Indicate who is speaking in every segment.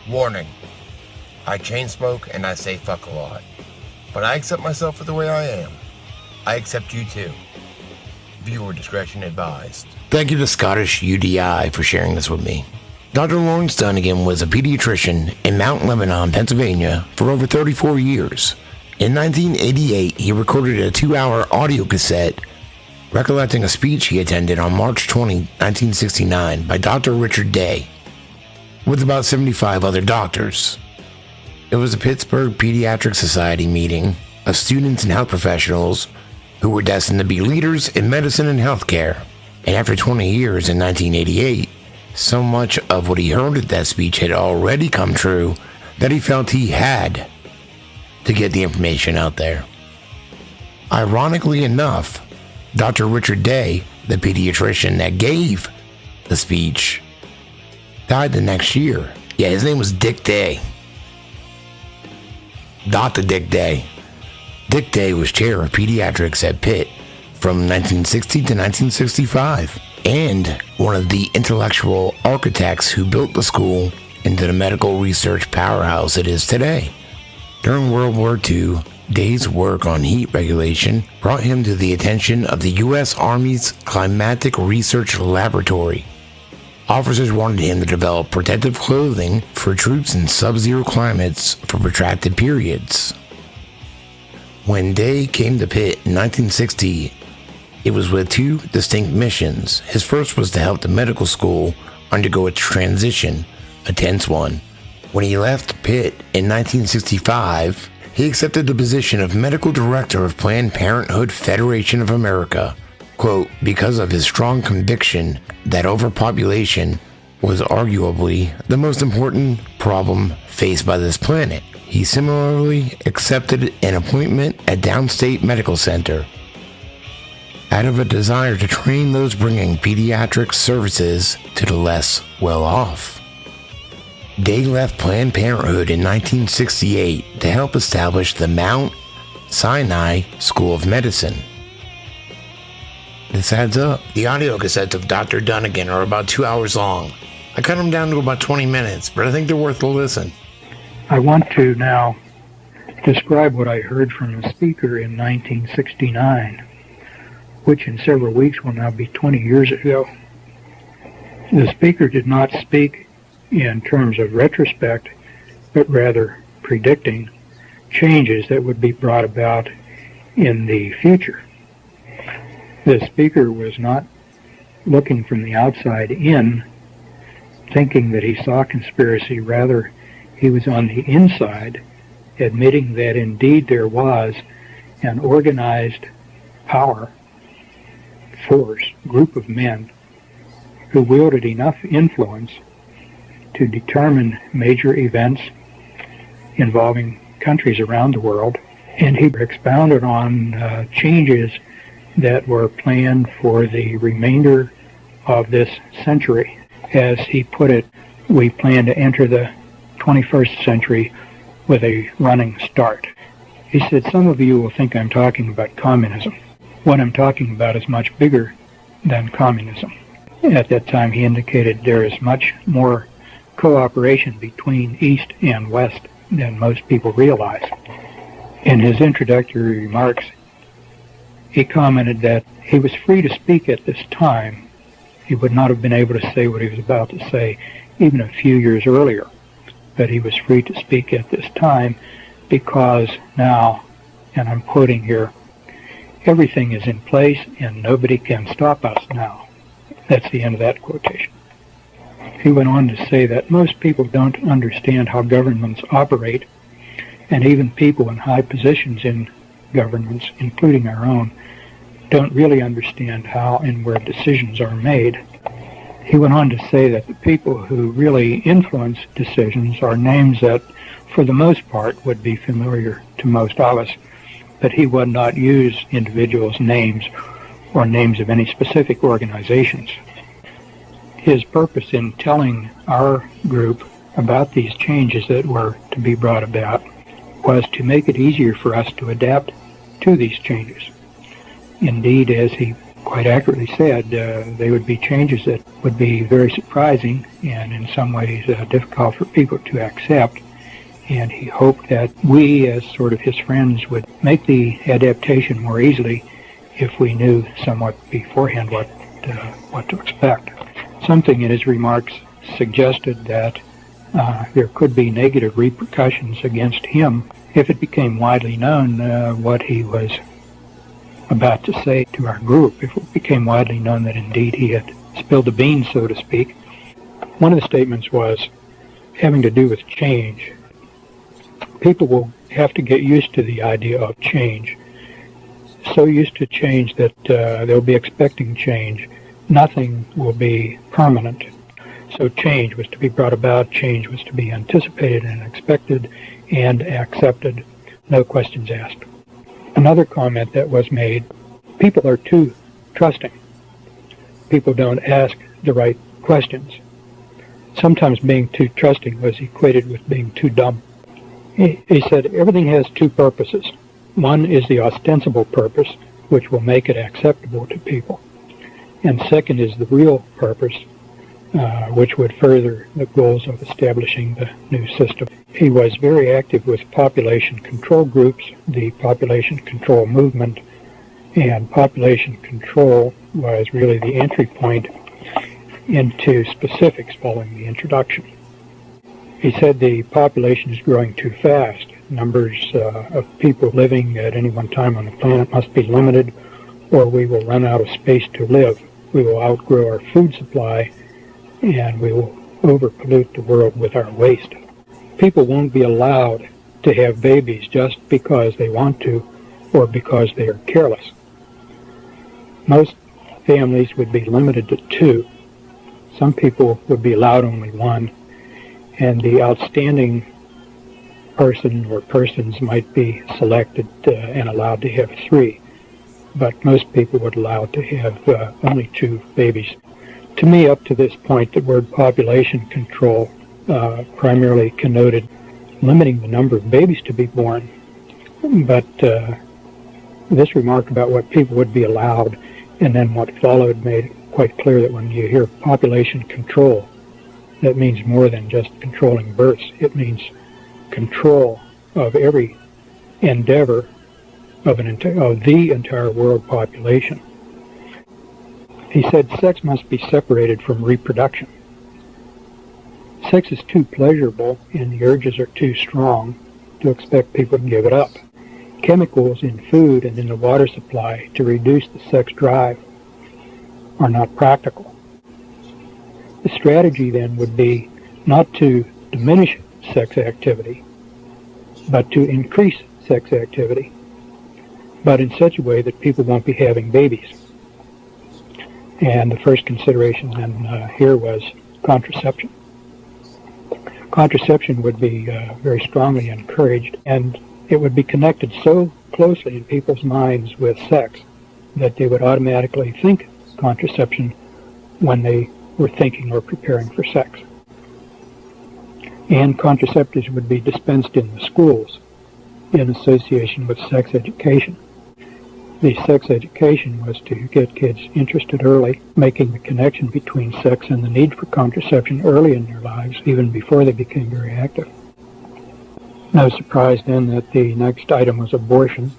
Speaker 1: Warning. I chain smoke and I say fuck a lot. But I accept myself for the way I am. I accept you too. Viewer discretion advised. Thank you to Scottish UDI for sharing this with me. Dr. Lawrence Dunnigan was a pediatrician in Mount Lebanon, Pennsylvania for over 34 years. In 1988, he recorded a 2-hour audio cassette recollecting a speech he attended on March 20, 1969 by Dr. Richard Day, with about 75 other doctors. It was a Pittsburgh Pediatric Society meeting of students and health professionals who were destined to be leaders in medicine and healthcare. And after 20 years in 1988, so much of what he heard at that speech had already come true that he felt he had to get the information out there. Ironically enough, Dr. Richard Day, the pediatrician that gave the speech, died the next year. Yeah, his name was Dick Day. Dr. Dick Day. Dick Day was chair of pediatrics at Pitt from 1960 to 1965, and one of the intellectual architects who built the school into the medical research powerhouse it is today. During World War II, Day's work on heat regulation brought him to the attention of the U.S. Army's Climatic Research Laboratory. Officers wanted him to develop protective clothing for troops in sub-zero climates for protracted periods. When Day came to Pitt in 1960, it was with two distinct missions. His first was to help the medical school undergo its transition, a tense one. When he left Pitt in 1965, he accepted the position of medical director of Planned Parenthood Federation of America, quote, because of his strong conviction that overpopulation was arguably the most important problem faced by this planet. He similarly accepted an appointment at Downstate Medical Center out of a desire to train those bringing pediatric services to the less well-off. Day left Planned Parenthood in 1968 to help establish the Mount Sinai School of Medicine. This adds up. The audio cassettes of Dr. Dunnigan are about 2 hours long. I cut them down to about 20 minutes, but I think they're worth a listen.
Speaker 2: I want to now describe what I heard from the speaker in 1969, which in several weeks will now be 20 years ago. The speaker did not speak in terms of retrospect, but rather predicting changes that would be brought about in the future. The speaker was not looking from the outside in, thinking that he saw conspiracy. Rather, he was on the inside, admitting that indeed there was an organized power, force, group of men who wielded enough influence to determine major events involving countries around the world. And he expounded on changes that were planned for the remainder of this century. As he put it, we plan to enter the 21st century with a running start. He said, some of you will think I'm talking about communism. What I'm talking about is much bigger than communism. At that time, he indicated there is much more cooperation between East and West than most people realize. In his introductory remarks, he commented that he was free to speak at this time. He would not have been able to say what he was about to say even a few years earlier, but he was free to speak at this time because now, and I'm quoting here, everything is in place and nobody can stop us now. That's the end of that quotation. He went on to say that most people don't understand how governments operate, and even people in high positions in governments, including our own, don't really understand how and where decisions are made. He went on to say that the people who really influence decisions are names that, for the most part, would be familiar to most of us, but he would not use individuals' names or names of any specific organizations. His purpose in telling our group about these changes that were to be brought about was to make it easier for us to adapt to these changes. Indeed, as he quite accurately said, they would be changes that would be very surprising and in some ways difficult for people to accept. And he hoped that we, as sort of his friends, would make the adaptation more easily if we knew somewhat beforehand what to expect. Something in his remarks suggested that there could be negative repercussions against him if it became widely known what he was about to say to our group, if it became widely known that indeed he had spilled the beans, so to speak. One of the statements was having to do with change. People will have to get used to the idea of change, so used to change that they'll be expecting change. Nothing will be permanent. So change was to be brought about, change was to be anticipated and expected and accepted, no questions asked. Another comment that was made, people are too trusting. People don't ask the right questions. Sometimes being too trusting was equated with being too dumb. He said everything has two purposes. One is the ostensible purpose, which will make it acceptable to people. And second is the real purpose, which would further the goals of establishing the new system. He was very active with population control groups, the population control movement, and population control was really the entry point into specifics following the introduction. He said the population is growing too fast. Numbers of people living at any one time on the planet must be limited, or we will run out of space to live. We will outgrow our food supply, and we will overpollute the world with our waste. People won't be allowed to have babies just because they want to or because they are careless. Most families would be limited to 2. Some people would be allowed only 1, and the outstanding person or persons might be selected and allowed to have 3. But most people would allow to have only 2 babies. To me, up to this point, the word population control primarily connoted limiting the number of babies to be born. But this remark about what people would be allowed and then what followed made it quite clear that when you hear population control, that means more than just controlling births. It means control of every endeavor of the entire world population. He said sex must be separated from reproduction. Sex is too pleasurable and the urges are too strong to expect people to give it up. Chemicals in food and in the water supply to reduce the sex drive are not practical. The strategy then would be not to diminish sex activity, but to increase sex activity, but in such a way that people won't be having babies. And the first consideration then here was contraception. Contraception would be very strongly encouraged, and it would be connected so closely in people's minds with sex that they would automatically think contraception when they were thinking or preparing for sex. And contraceptives would be dispensed in the schools in association with sex education. The sex education was to get kids interested early, making the connection between sex and the need for contraception early in their lives, even before they became very active. No surprise then that the next item was abortion.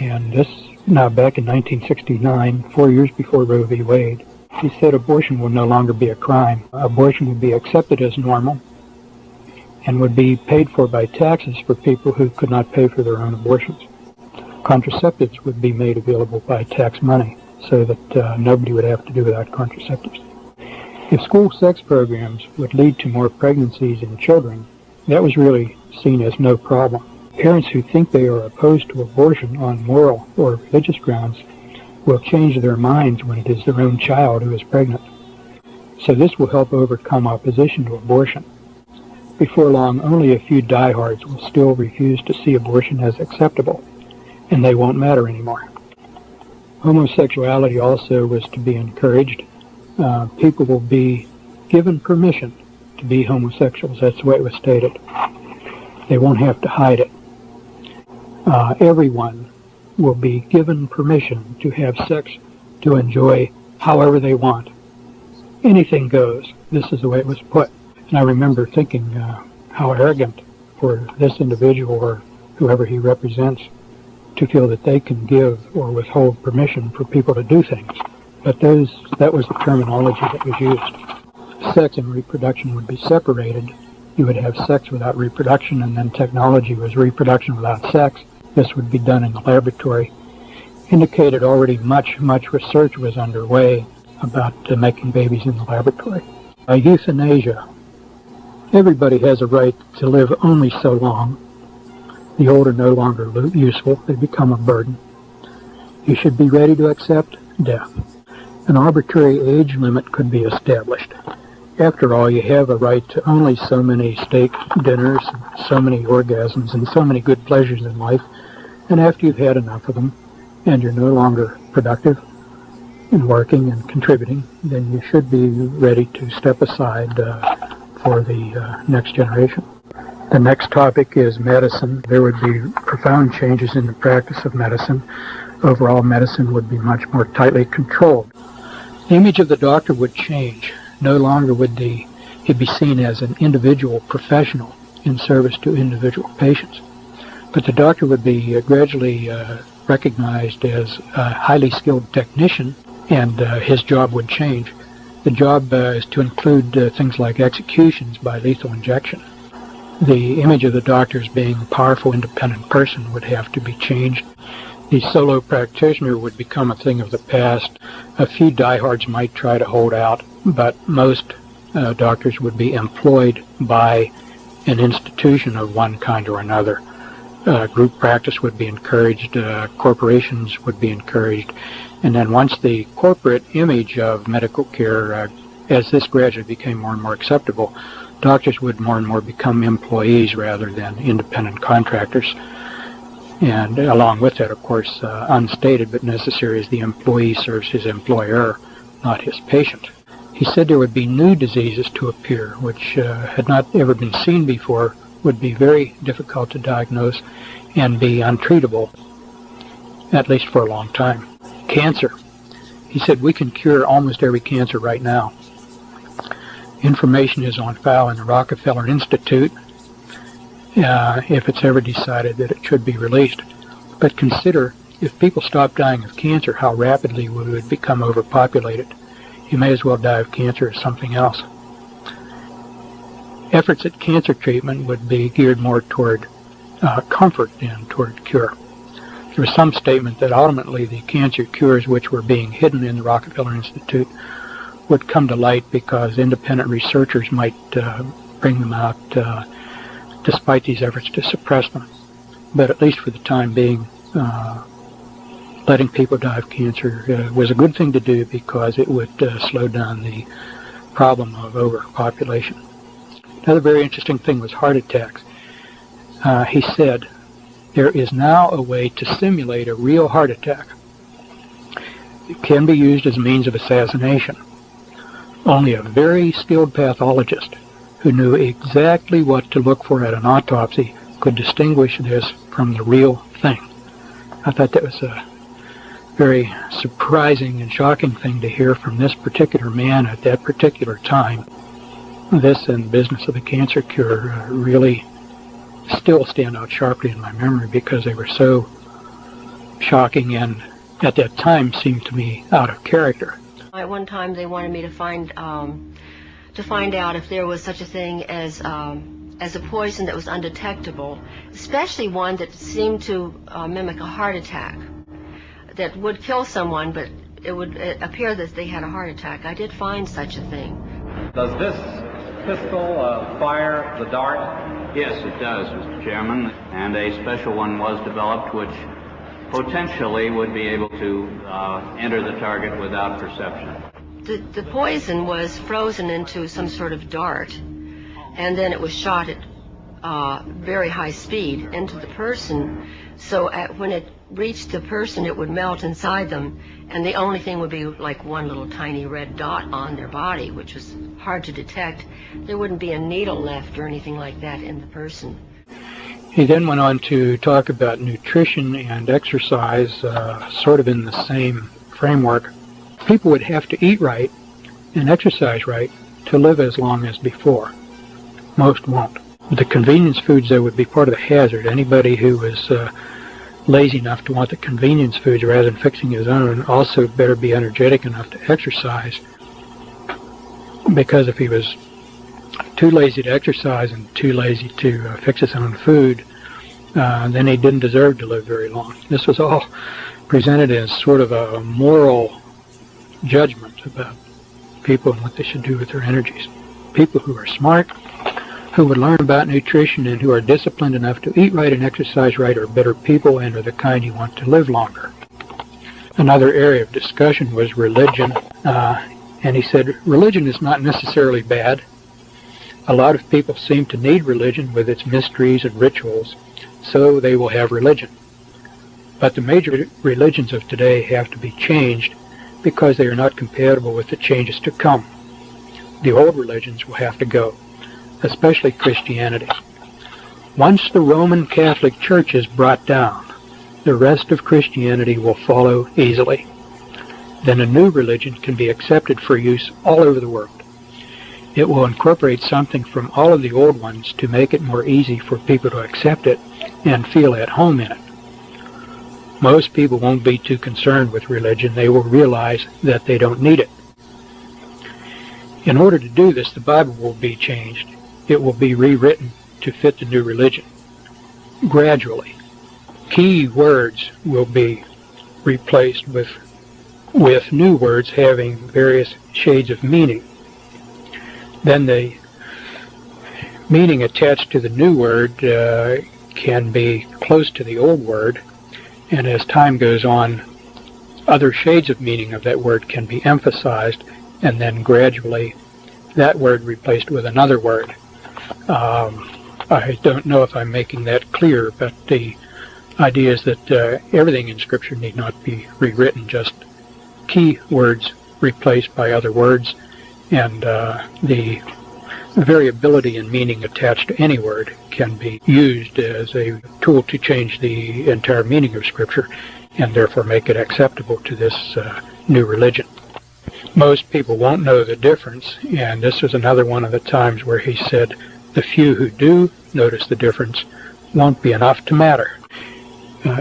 Speaker 2: And this, now back in 1969, 4 years before Roe v. Wade, he said abortion will no longer be a crime. Abortion would be accepted as normal and would be paid for by taxes for people who could not pay for their own abortions. Contraceptives would be made available by tax money so that nobody would have to do without contraceptives. If school sex programs would lead to more pregnancies in children, that was really seen as no problem. Parents who think they are opposed to abortion on moral or religious grounds will change their minds when it is their own child who is pregnant. So this will help overcome opposition to abortion. Before long, only a few diehards will still refuse to see abortion as acceptable, and they won't matter anymore. Homosexuality also was to be encouraged. People will be given permission to be homosexuals. That's the way it was stated. They won't have to hide it. Everyone will be given permission to have sex, to enjoy however they want. Anything goes. This is the way it was put. And I remember thinking how arrogant for this individual or whoever he represents to feel that they can give or withhold permission for people to do things. But that was the terminology that was used. Sex and reproduction would be separated. You would have sex without reproduction, and then technology was reproduction without sex. This would be done in the laboratory. Indicated already much research was underway about making babies in the laboratory. Euthanasia. Everybody has a right to live only so long. The old are no longer useful. They become a burden. You should be ready to accept death. An arbitrary age limit could be established. After all, you have a right to only so many steak dinners, so many orgasms, and so many good pleasures in life. And after you've had enough of them, and you're no longer productive in working and contributing, then you should be ready to step aside for the next generation. The next topic is medicine. There would be profound changes in the practice of medicine. Overall, medicine would be much more tightly controlled. The image of the doctor would change. No longer would he be seen as an individual professional in service to individual patients. But the doctor would be gradually recognized as a highly skilled technician, and his job would change. The job is to include things like executions by lethal injection. The image of the doctor as being a powerful, independent person would have to be changed. The solo practitioner would become a thing of the past. A few diehards might try to hold out, but most doctors would be employed by an institution of one kind or another. Group practice would be encouraged, corporations would be encouraged, and then once the corporate image of medical care, as this gradually became more and more acceptable, doctors would more and more become employees rather than independent contractors. And along with that, of course, unstated but necessary, is the employee serves his employer, not his patient. He said there would be new diseases to appear, which had not ever been seen before, would be very difficult to diagnose and be untreatable, at least for a long time. Cancer. He said we can cure almost every cancer right now. Information is on file in the Rockefeller Institute if it's ever decided that it should be released. But consider, if people stop dying of cancer, how rapidly we would become overpopulated. You may as well die of cancer as something else. Efforts at cancer treatment would be geared more toward comfort than toward cure. There was some statement that ultimately the cancer cures which were being hidden in the Rockefeller Institute would come to light because independent researchers might bring them out despite these efforts to suppress them. But at least for the time being, letting people die of cancer was a good thing to do because it would slow down the problem of overpopulation. Another very interesting thing was heart attacks. He said, there is now a way to simulate a real heart attack. It can be used as a means of assassination. Only a very skilled pathologist who knew exactly what to look for at an autopsy could distinguish this from the real thing. I thought that was a very surprising and shocking thing to hear from this particular man at that particular time. This and the business of the cancer cure really still stand out sharply in my memory because they were so shocking and at that time seemed to me out of character.
Speaker 3: At one time they wanted me to find out if there was such a thing as a poison that was undetectable, especially one that seemed to mimic a heart attack, that would kill someone, but it would appear that they had a heart attack. I did find such a thing.
Speaker 4: Does this pistol fire the dart?
Speaker 5: Yes, it does, Mr. Chairman, and a special one was developed which potentially would be able to enter the target without perception.
Speaker 3: The poison was frozen into some sort of dart, and then it was shot at very high speed into the person. So when it reached the person, it would melt inside them, and the only thing would be like one little tiny red dot on their body, which was hard to detect. There wouldn't be a needle left or anything like that in the person.
Speaker 2: He then went on to talk about nutrition and exercise, sort of in the same framework. People would have to eat right and exercise right to live as long as before. Most won't. The convenience foods, though, would be part of the hazard. Anybody who was lazy enough to want the convenience foods rather than fixing his own also better be energetic enough to exercise, because if he was too lazy to exercise and too lazy to fix his own food, then he didn't deserve to live very long. This was all presented as sort of a moral judgment about people and what they should do with their energies. People who are smart, who would learn about nutrition, and who are disciplined enough to eat right and exercise right are better people and are the kind you want to live longer. Another area of discussion was religion, and he said religion is not necessarily bad. A lot of people seem to need religion with its mysteries and rituals, so they will have religion. But the major religions of today have to be changed because they are not compatible with the changes to come. The old religions will have to go, especially Christianity. Once the Roman Catholic Church is brought down, the rest of Christianity will follow easily. Then a new religion can be accepted for use all over the world. It will incorporate something from all of the old ones to make it more easy for people to accept it and feel at home in it. Most people won't be too concerned with religion. They will realize that they don't need it. In order to do this, the Bible will be changed. It will be rewritten to fit the new religion. Gradually, key words will be replaced with new words having various shades of meaning. Then the meaning attached to the new word can be close to the old word, and as time goes on, other shades of meaning of that word can be emphasized, and then gradually that word replaced with another word. I don't know if I'm making that clear, but the idea is that everything in Scripture need not be rewritten, just key words replaced by other words, and the variability in meaning attached to any word can be used as a tool to change the entire meaning of Scripture and therefore make it acceptable to this new religion. Most people won't know the difference, and this was another one of the times where he said the few who do notice the difference won't be enough to matter.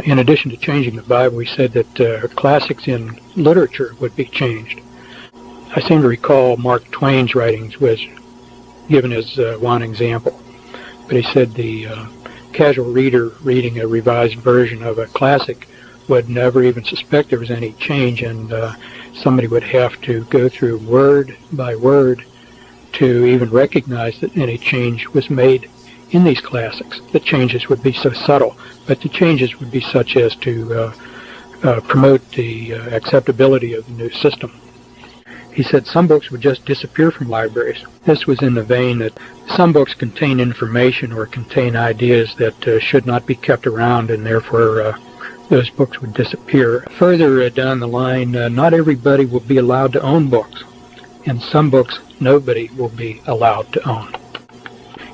Speaker 2: In addition to changing the Bible, he said that classics in literature would be changed. I seem to recall Mark Twain's writings was given as one example, but he said the casual reader reading a revised version of a classic would never even suspect there was any change, and somebody would have to go through word by word to even recognize that any change was made in these classics. The changes would be so subtle, but the changes would be such as to promote the acceptability of the new system. He said some books would just disappear from libraries. This was in the vein that some books contain information or contain ideas that should not be kept around, and therefore those books would disappear. Further down the line, not everybody will be allowed to own books, and some books nobody will be allowed to own.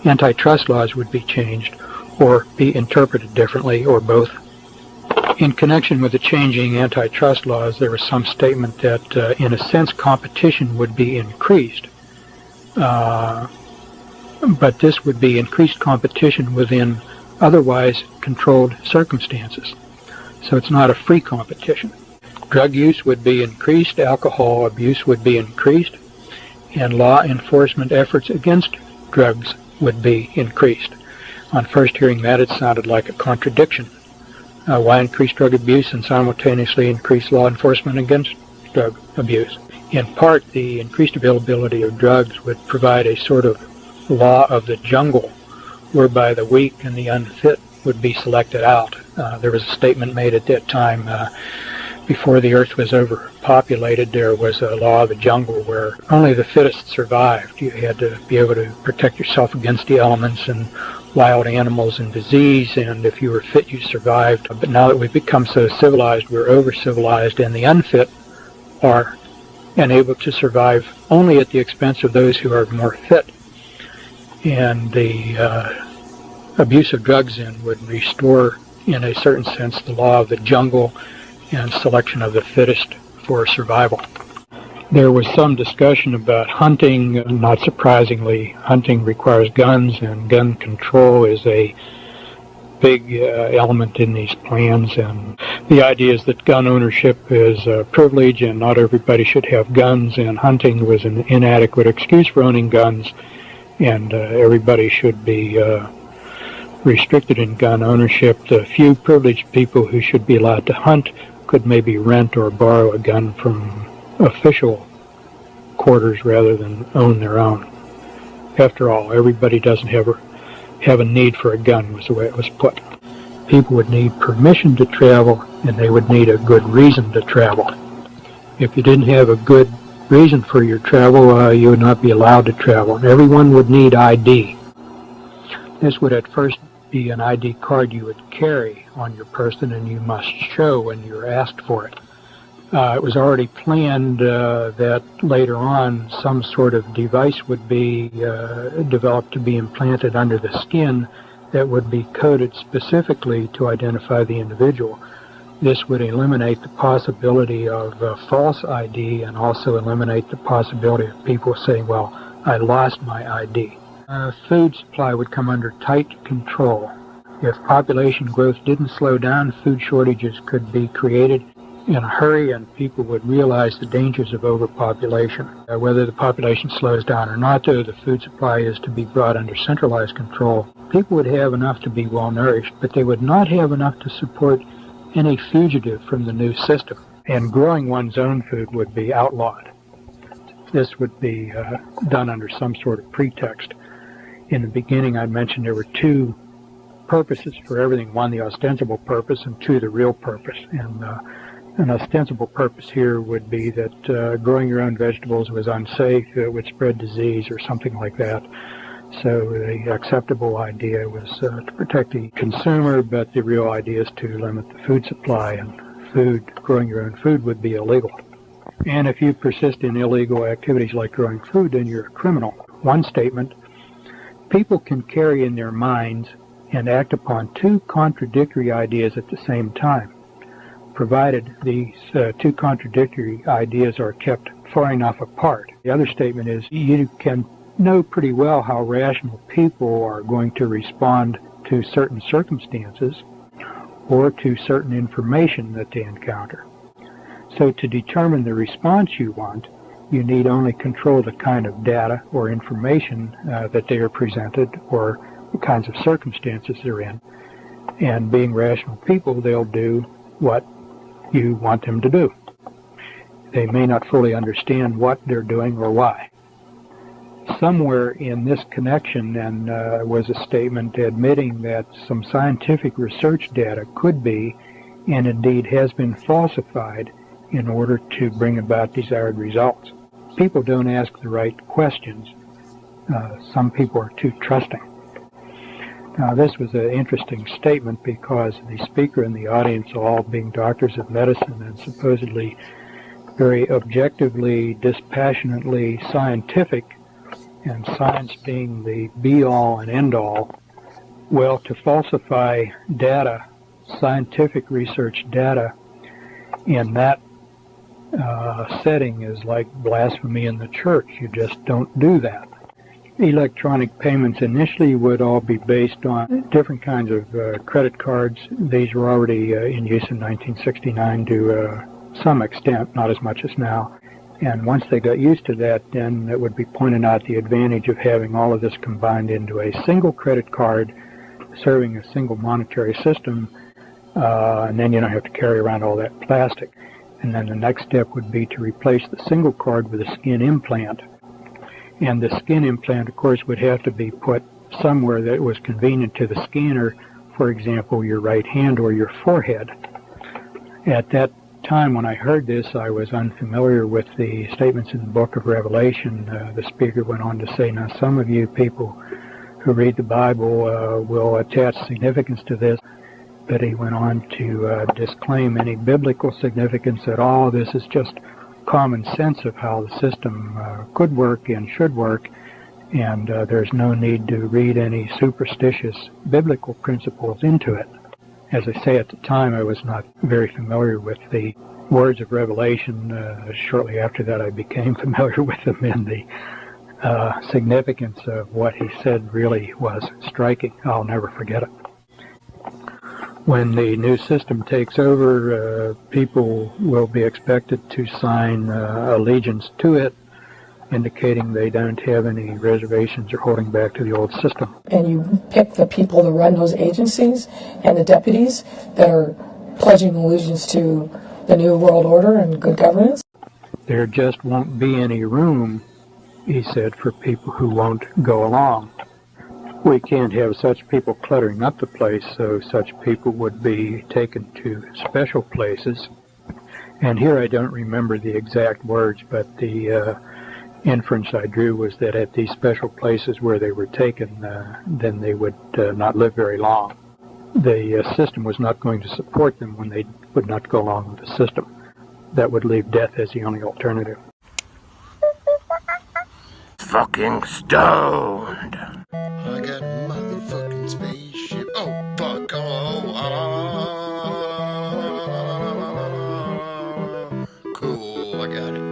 Speaker 2: Antitrust laws would be changed or be interpreted differently, or both. In connection with the changing antitrust laws, there was some statement that, in a sense, competition would be increased. But this would be increased competition within otherwise controlled circumstances. So it's not a free competition. Drug use would be increased, alcohol abuse would be increased, and law enforcement efforts against drugs would be increased. On first hearing that, it sounded like a contradiction. Why increase drug abuse and simultaneously increase law enforcement against drug abuse? In part, the increased availability of drugs would provide a sort of law of the jungle, whereby the weak and the unfit would be selected out. There was a statement made at that time, before the earth was overpopulated, there was a law of the jungle where only the fittest survived. You had to be able to protect yourself against the elements and wild animals and disease, and if you were fit, you survived. But now that we've become so civilized, we're over-civilized, and the unfit are unable to survive only at the expense of those who are more fit. And the abuse of drugs then would restore, in a certain sense, the law of the jungle and selection of the fittest for survival. There was some discussion about hunting. Not surprisingly, hunting requires guns, and gun control is a big element in these plans. And the idea is that gun ownership is a privilege and not everybody should have guns, and hunting was an inadequate excuse for owning guns, and everybody should be restricted in gun ownership. The few privileged people who should be allowed to hunt could maybe rent or borrow a gun from official quarters rather than own their own. After all, everybody doesn't have a need for a gun, was the way it was put. People would need permission to travel, and they would need a good reason to travel. If you didn't have a good reason for your travel, you would not be allowed to travel. And everyone would need ID. This would at first be an ID card you would carry on your person, and you must show when you're asked for it. It was already planned that later on some sort of device would be developed to be implanted under the skin that would be coded specifically to identify the individual. This would eliminate the possibility of false ID and also eliminate the possibility of people saying, well, I lost my ID. Food supply would come under tight control. If population growth didn't slow down, food shortages could be created in a hurry, and people would realize the dangers of overpopulation. Whether the population slows down or not, though, the food supply is to be brought under centralized control. People would have enough to be well-nourished, but they would not have enough to support any fugitive from the new system, and growing one's own food would be outlawed. This would be done under some sort of pretext. In the beginning, I mentioned there were two purposes for everything. One, the ostensible purpose, and two, the real purpose. And an ostensible purpose here would be that growing your own vegetables was unsafe, it would spread disease or something like that. So the acceptable idea was to protect the consumer, but the real idea is to limit the food supply, and growing your own food would be illegal. And if you persist in illegal activities like growing food, then you're a criminal. One statement, people can carry in their minds and act upon two contradictory ideas at the same time, provided these two contradictory ideas are kept far enough apart. The other statement is you can know pretty well how rational people are going to respond to certain circumstances or to certain information that they encounter. So to determine the response you want, you need only control the kind of data or information that they are presented or the kinds of circumstances they're in. And being rational people, they'll do what you want them to do. They may not fully understand what they're doing or why. Somewhere in this connection then was a statement admitting that some scientific research data could be, and indeed has been, falsified in order to bring about desired results. People don't ask the right questions. Some people are too trusting. Now, this was an interesting statement because the speaker and the audience, all being doctors of medicine and supposedly very objectively, dispassionately scientific, and science being the be-all and end-all, well, to falsify data, scientific research data, in that setting is like blasphemy in the church. You just don't do that. Electronic payments initially would all be based on different kinds of credit cards. These were already in use in 1969 to some extent, not as much as now. And once they got used to that, then it would be pointed out the advantage of having all of this combined into a single credit card serving a single monetary system, and then you don't have to carry around all that plastic. And then the next step would be to replace the single card with a skin implant. And the skin implant, of course, would have to be put somewhere that was convenient to the scanner, for example, your right hand or your forehead. At that time when I heard this, I was unfamiliar with the statements in the book of Revelation. The speaker went on to say, now some of you people who read the Bible will attach significance to this, but he went on to disclaim any biblical significance at all. This is just common sense of how the system could work and should work, and there's no need to read any superstitious biblical principles into it. As I say, at the time I was not very familiar with the words of Revelation. Shortly after that I became familiar with them, and the significance of what he said really was striking. I'll never forget it. When the new system takes over, people will be expected to sign allegiance to it, indicating they don't have any reservations or holding back to the old system.
Speaker 6: And you pick the people to run those agencies and the deputies that are pledging allegiance to the New World Order and good governance.
Speaker 2: There just won't be any room, he said, for people who won't go along. We can't have such people cluttering up the place, so such people would be taken to special places. And here I don't remember the exact words, but the inference I drew was that at these special places where they were taken, then they would not live very long. The system was not going to support them when they would not go along with the system. That would leave death as the only alternative.
Speaker 1: Fucking stoned.
Speaker 7: I got a motherfucking spaceship. Oh, fuck. Oh, cool. I got it.